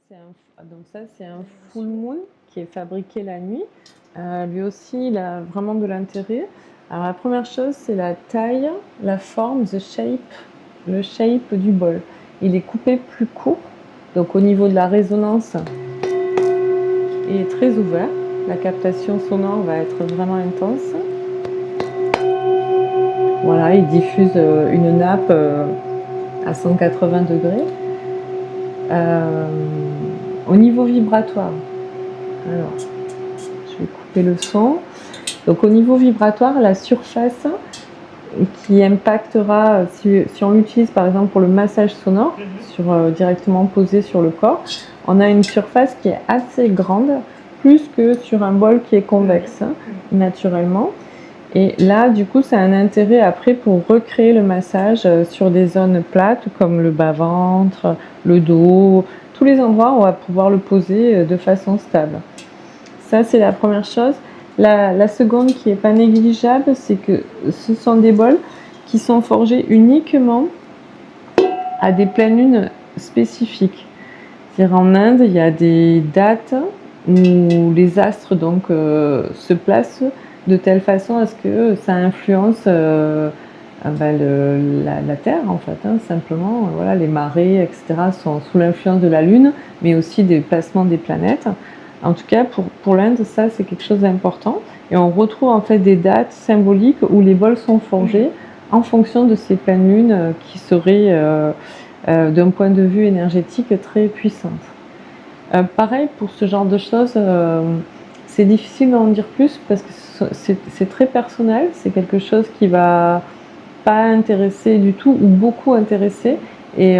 c'est un full moon qui est fabriqué la nuit. Lui aussi, il a vraiment de l'intérêt. Alors la première chose, c'est la taille, la forme, le shape du bol. Il est coupé plus court, donc au niveau de la résonance, il est très ouvert. La captation sonore va être vraiment intense. Voilà, il diffuse une nappe à 180 degrés. Au niveau vibratoire, alors je vais couper le son. Donc au niveau vibratoire, la surface qui impactera, si on l'utilise par exemple pour le massage sonore, directement posé sur le corps, on a une surface qui est assez grande, plus que sur un bol qui est convexe, naturellement. Et là, du coup, ça a un intérêt après pour recréer le massage sur des zones plates comme le bas-ventre, le dos, tous les endroits où on va pouvoir le poser de façon stable. Ça, c'est la première chose. La seconde qui n'est pas négligeable, c'est que ce sont des bols qui sont forgés uniquement à des pleines lunes spécifiques. C'est-à-dire en Inde, il y a des dates où les astres donc, se placent de telle façon à ce que ça influence la Terre en fait, simplement. Voilà, les marées, etc. sont sous l'influence de la Lune, mais aussi des placements des planètes. En tout cas, pour l'Inde, ça c'est quelque chose d'important. Et on retrouve en fait des dates symboliques où les bols sont forgés en fonction de ces pleines lunes qui seraient, d'un point de vue énergétique, très puissantes. Pareil pour ce genre de choses, c'est difficile d'en dire plus parce que c'est très personnel, c'est quelque chose qui va pas intéresser du tout ou beaucoup intéresser. Et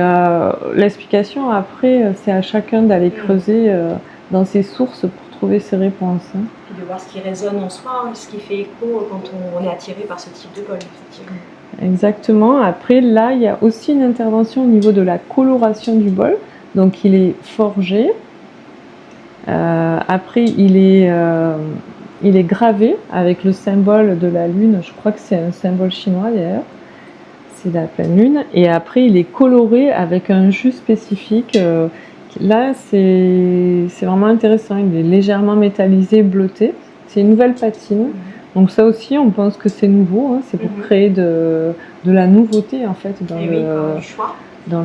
l'explication après, c'est à chacun d'aller creuser dans ses sources pour trouver ses réponses. Et de voir ce qui résonne en soi, ce qui fait écho quand on est attiré par ce type de bol, effectivement. Exactement. Après, là, il y a aussi une intervention au niveau de la coloration du bol. Donc, il est forgé. Après, il est gravé avec le symbole de la lune. Je crois que c'est un symbole chinois d'ailleurs. C'est la pleine lune. Et après, il est coloré avec un jus spécifique. Là, c'est vraiment intéressant. Il est légèrement métallisé, bleuté. C'est une nouvelle patine. Donc ça aussi, on pense que c'est nouveau. C'est pour créer de la nouveauté en fait dans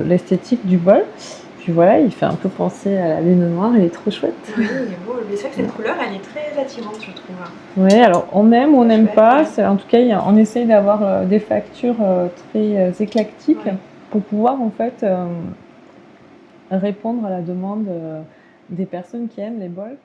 l'esthétique du bol. Puis voilà, il fait un peu penser à la lune noire, il est trop chouette. Oui, il est beau. Mais c'est vrai que cette couleur, elle est très attirante, je trouve. Oui, alors on aime ou on n'aime pas. En tout cas, on essaye d'avoir des factures très éclectiques pour pouvoir en fait répondre à la demande des personnes qui aiment les bols.